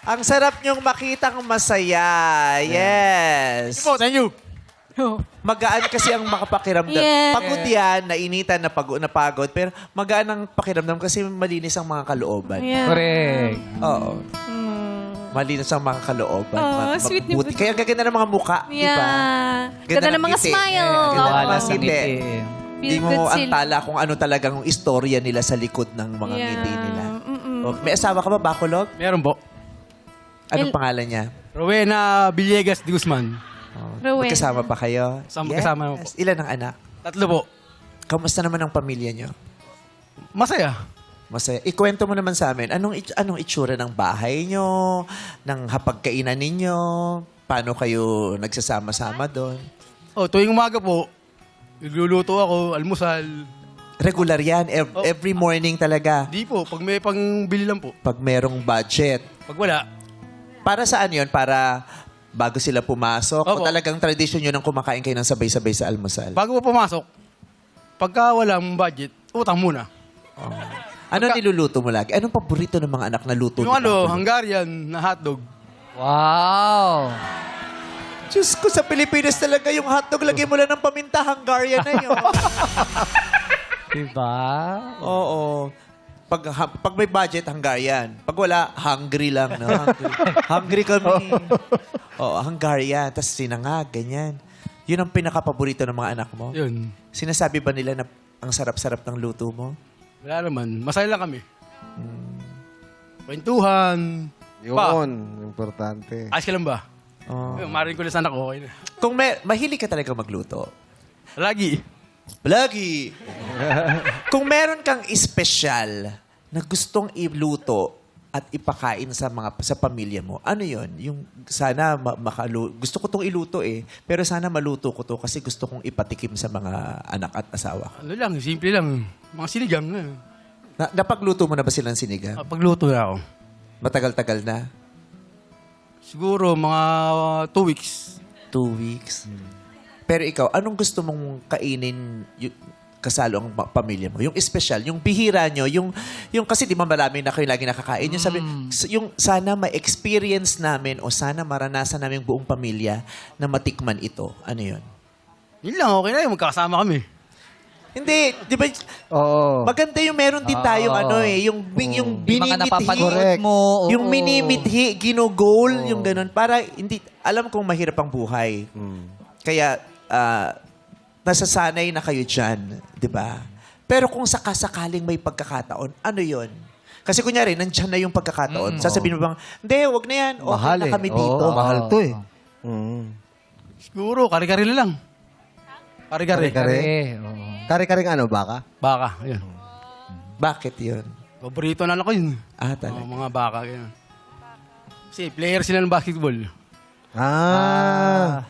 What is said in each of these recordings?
Ang sarap niyong makitang masaya. Yes. Thank you. Magaan kasi ang makapakiramdam. Yes. Pagod yan, nainitan, napagod. Pero magaan ang pakiramdam kasi malinis ang mga kalooban. Yeah. Correct. Oo. Malinis ang mga kalooban. Oh, sweet ni Mabuti. Buti. Kaya ang gaganda ng mga muka, di ba? Yeah. Ganda ng mga ngiti. smile. Ganda ng mga Wala sa ngiti. ngiti. Hindi Feel mo good sila. antala kung ano talagang istorya nila sa likod ng mga Yeah. ngiti nila. Mm-mm. Oh, may asawa ka ba, Bacolog? Meron po. Anong pangalan niya? Rowena Villegas de Guzman. Oh, Rowena. magkasama pa kayo? Kasama naman po. Ilan ang anak? 3 po. Kamusta naman ang pamilya niyo? Masaya. Masaya. Ikwento mo naman sa amin, anong itsura ng bahay niyo, ng hapagkainan ninyo, paano kayo nagsasama-sama doon? Tuwing umaga po, nagluluto ako, almusal. Regular yan, every morning talaga, Di po, pag may pangbili lang po. pag merong budget. Pag wala, Para saan yon? Para bago sila pumasok? O Opo. talagang tradisyon yun ng kumakain kayo ng sabay-sabay sa almusal? bago po pumasok, pagka walang budget, utang muna. Ano niluluto mo lagi? Anong paborito ng mga anak na luto? Yung ni Papa? Hungarian na hotdog. Wow. Diyos ko, sa Pilipinas talaga yung hotdog, lagay mo lang ng paminta, Hungarian na yun. Diba? Oo. Pag may budget, Hungarian. Pag wala, hungry lang. No? Hungry kami. Oo, Hungarian. Tapos sinangag, ganyan. Yun ang pinaka-paborito ng mga anak mo? Yun. Sinasabi ba nila na ang sarap-sarap ng luto mo? Wala naman. Masaya lang kami. Kwentuhan. Yun, importante. Ayos ka lang ba? Oh. Marin ko lang sa anak ko. Okay na. Kung mahilig ka talaga magluto, Lagi. lagi. Kung meron kang espesyal na gustong iluto at ipakain sa pamilya mo, ano yon? Yung sana gusto ko tong iluto pero sana maluto ko to kasi gusto kong ipatikim sa mga anak at asawa ko. Ano lang, simple lang. Mga sinigang. Napagluto mo na ba silang sinigang? Pagluto na ako. Matagal-tagal na? Siguro mga 2 weeks. 2 weeks. Pero ikaw, anong gusto mong kainin kasalo ang pamilya mo? Yung espesyal, yung bihira nyo, yung kasi di ba marami na kayo lagi nakakain. Yung sabi, yung sana ma-experience namin o sana maranasan namin buong pamilya na matikman ito. Ano yun? Yun lang, okay na yun. Magkakasama kami. Hindi, di ba? Oo. Maganda yung meron din tayong yung Yung mga binimithi. napapanood Correct. mo. oo. Yung minimithi, ginugol, yung ganun. Para hindi, alam kong mahirap ang buhay. Kaya, nasasanay na kayo dyan, di ba? Pero kung sakasakaling may pagkakataon, ano yon? Kasi kunyari, nandyan na yung pagkakataon. Sasabihin mo bang, hindi, wag na yan. Okay Mahal na kami dito. Oo, mahal to eh. Siguro, kare-kare na lang. Kare-kare. Kare-kare. Oo. Kare-karing ano, baka? Baka. Yan. Bakit yun? Paborito na ako yun. Talaga. Mga baka. Yan. Kasi player sila ng basketball.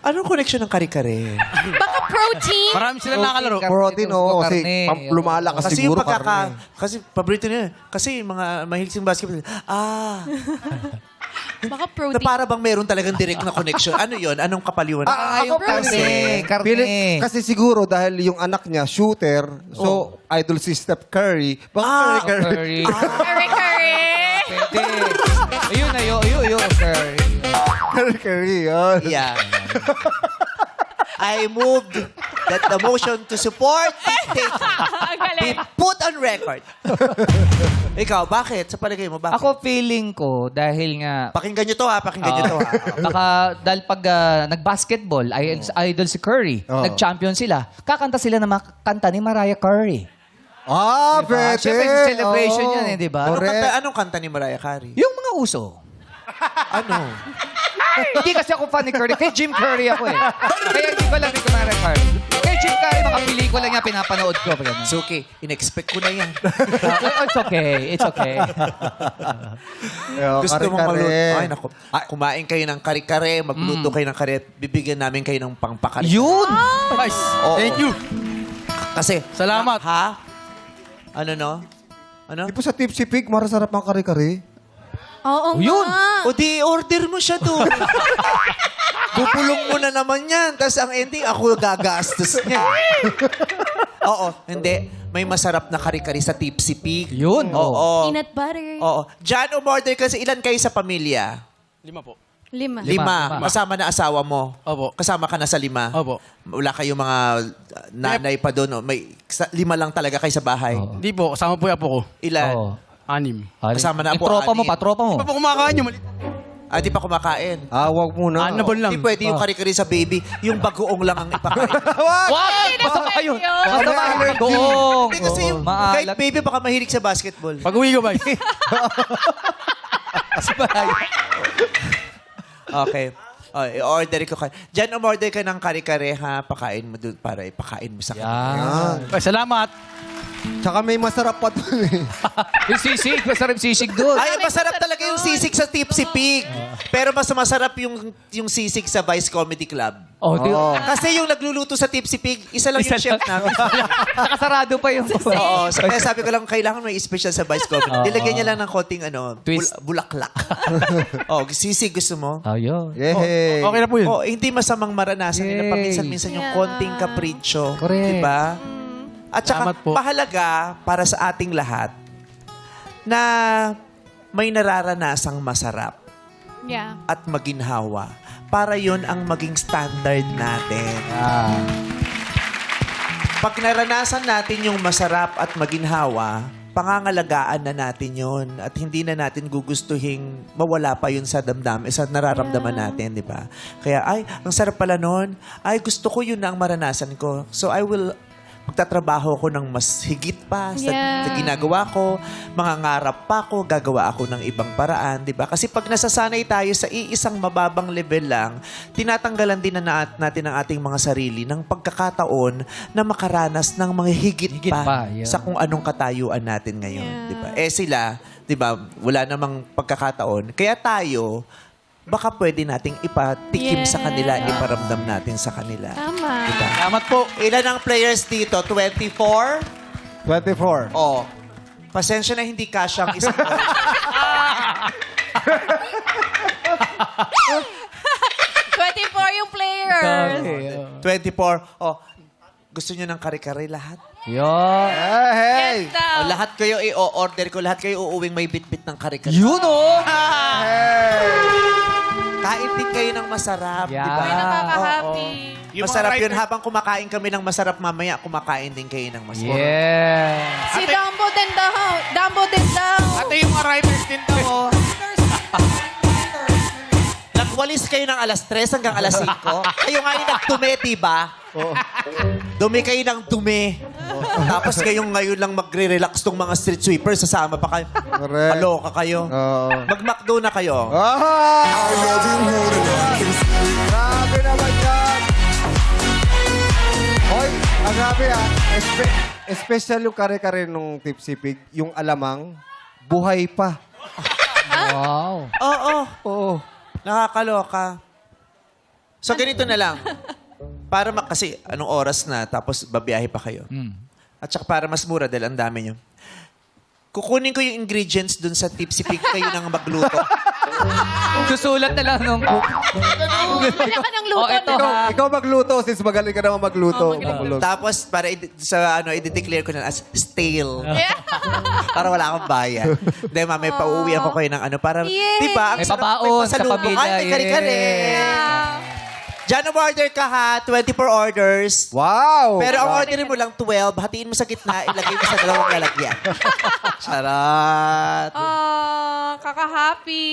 Anong connection ng kare-kare? Baka protein. Marami sila nakalaro. Protein, oo. Kasi Karne. lumalakas Kasi siguro yung kasi paborito nila. Kasi yung mga mahilig sa basketball. Baka Na protein. para bang meron talagang direct na connection. Ano yon? Anong kapaliwanag? Yung karne. Karne. Kasi siguro dahil yung anak niya, shooter, so idol si Steph Curry. Baka Curry. Curry. Kare-kare. Pwede. Ayun, curry. Curry, yun. Yeah. I moved that the motion to support be Ang galing. put on record. Ikaw, bakit? Sa palagay mo, bakit? Ako feeling ko, dahil nga, Pakinggan nyo to ha, pakinggan nyo to ha. baka dahil pag nag-basketball, idol si Curry, Oo. nag-champion sila, kakanta sila ng mga kanta ni Mariah Carey. Pwede. Siyempre, celebration Oo. yun di ba? Correct. Anong kanta ni Mariah Carey? Yung mga uso. Ano? Hindi kasi ako fan ni Curry. Kay Jim Curry ako eh. Kaya hindi ko lang rin kung Mariah Carey. Kay Jim Curry, mga pelikula niya pinapanood ko. It's okay. In-expect ko na yan. It's okay. It's okay. Gusto mong magluto. Kare-kare. Ay, naku. Kumain kayo ng kare-kare, magluto kayo ng kare, bibigyan namin kayo ng pangpakare. Yun! Nice. Oo. Thank you. Kasi, Salamat. Ha? Ano no? Ano? Di po sa Tipsy Pig, marasarap ang kare-kare. Oo Yun. nga. O di, order mo siya doon. Bubulong mo na naman yan. Tapos ang ending, ako gagastos niya. Oo, hindi. May masarap na kari-kari sa Tipsy Pig. Yun. Oo. Peanut butter. Oo. Jan, umorder kasi ilan kayo sa pamilya? 5 po. 5. Lima. Kasama na asawa mo? Opo. Kasama ka na sa 5? Opo. Wala kayong mga nanay pa doon? May 5 lang talaga kayo sa bahay? Hindi po, kasama po yung apo ko. Ilan? Oo. 6. Kasama na Yung po, tropa mo anim. pa, tropa mo. Di pa po kumakain yung mali. Ah, di pa kumakain? Wag muna. Ano lang? Hindi pwede yung kari-kari sa baby. Yung bagoong lang ang ipakain. Wag! Masama kayo. Masama kayo mag-goong. Hindi kasi yung kahit baby baka mahilig sa basketball. Pag uwi ko ba? Okay. I-order ko kayo. Diyan, umorder ka ng kari-kari ha. Pakain mo doon para ipakain mo sa kanila. Yan. Salamat. Tsaka may masarap pa doon eh. Yung sisig. Masarap sisig doon. Ay, masarap talaga yung sisig sa Tipsy Pig. Pero mas masarap yung sisig sa Vice Comedy Club. Oh, Kasi yung nagluluto sa Tipsy Pig, isa lang yung chef namin. Nakasarado pa yung... Oo. Kaya sabi ko lang, kailangan may special sa Vice Comedy. Dilagyan niya lang ng konting Twist. bulaklak. sisig gusto mo? Ayun. Yehey. Okay na po yun. Hindi masamang maranasan nila Yay. paminsan-minsan yung Yeah. konting kapritsyo. Correct. Diba? At saka, Salamat po. mahalaga para sa ating lahat na may nararanasang masarap Yeah. at maginhawa para yon ang maging standard natin. Pag naranasan natin yung masarap at maginhawa, pangangalagaan na natin yon at hindi na natin gugustuhing mawala pa yun sa damdamin, sa nararamdaman natin, di ba? Kaya, ay, ang sarap pala nun. Ay, gusto ko yun na ang maranasan ko. So, magtatrabaho ko ng mas higit pa sa ginagawa ko, mangangarap pa ako, gagawa ako ng ibang paraan, di ba? Kasi pag nasasanay tayo sa iisang mababang level lang, tinatanggalan din natin ang ating mga sarili ng pagkakataon na makaranas ng mga higit pa, yeah. sa kung anong katayuan natin ngayon, di ba? Sila, di ba, wala namang pagkakataon. Kaya tayo, baka pwede nating ipatikim sa kanila, iparamdam natin sa kanila. Tama. Diba? Salamat po. Ilan ang players dito? 24? 24. Oh. Pasensya na hindi kasya ang isang ball. 24 yung players. 24. Oh. Gusto nyo ng kare-kare lahat? Yun. Hey! Yes, daw. O, lahat kayo i-order ko. Lahat kayo uuwing may bit-bit ng kare-kare. Yun, oh! Kain din kayo ng masarap, Yeah. di ba? May nakaka-happy. Yung Masarap mga yun. writer- Habang kumakain kami ng masarap mamaya, kumakain din kayo ng masarap. Yeah. Si Dumbo din daw. Dumbo din daw. Ate, yung mga writers din daw. oh. Nagwalis kayo ng alas 3 hanggang alas 5. Kayo nga yung nagtume, diba? Dumi kayo ng dumi. Tapos kayong ngayon lang magre-relax tong mga street sweepers. Sasama pa kayo. Correct. Kaloka kayo. Oo. Mag-McDo na kayo. Grabe naman yan. Hoy, ang grabe Special yung kare-kare nung Tipsy Pig. Yung alamang, buhay pa. Wow. Oo. Oo. Nakakaloka. So ganito na lang. Para kasi anong oras na tapos babiyahe pa kayo. At saka para mas mura dahil ang dami nyo. Kukunin ko yung ingredients dun sa Tipsy Pig, kayo nang magluto. Susulat na lang nung... Wala ka ng luto ito, na. ha? Ikaw magluto, since magaling ka naman magluto. Magluto. Tapos para i-declare ko na as stale. Yeah. Para wala akong bayan. Hindi, may pauwihan ko kayo ng para, Yay! di ba? Ang May sarap, pabaon sa pasalubong. pamilya. Ay, may kare-kare. Yeah. Diyan order ka ha, 24 orders. Wow! Pero ang orderin mo lang 12, hatiin mo sa gitna, ilagay mo sa dalawang lalagyan. Charot. Kaka-happy.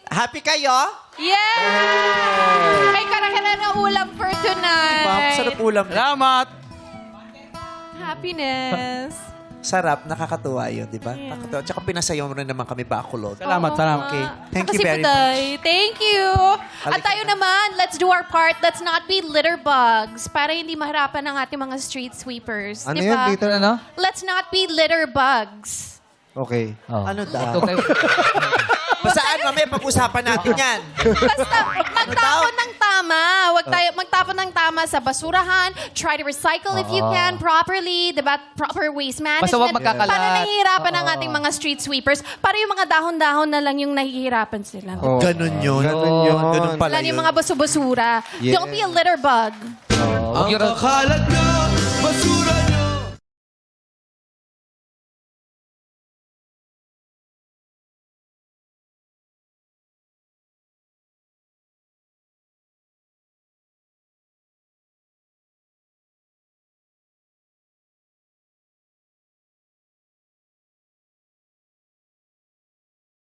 Happy kayo? Yeah! May karakara na ulam for tonight. Ma'am, sarap ulam. Salamat. Happiness. Sarap, nakakatuwa yun, di ba? Nakakatuwa. Tsaka pinasayaw mo rin naman kami bakulot. Salamat, salamat. Okay. Thank Saka you si very Puday. much. Thank you. At tayo naman, let's do our part. Let's not be litter bugs para hindi mahirapan ang ating mga street sweepers. Ano Di yan ba? dito? Ano? Let's not be litter bugs. Okay. Oh. Ano daw? Ito kayo. Basaan, mamaya pag-usapan natin yan. Basta magtapon ng tama. Huwag tayo magtapon ng tama sa basurahan. Try to recycle if you can properly. Diba? Proper waste management. Basta huwag magkakalat. Para nahihirapan ang ating mga street sweepers. Para yung mga dahon-dahon na lang yung nahihirapan sila. Oh. Ganun yun. Ganun yun. Ganun pala Lalo yung yun. mga basu-basura. Yes. Don't be a litter bug. Huwag yung... Kalat na basura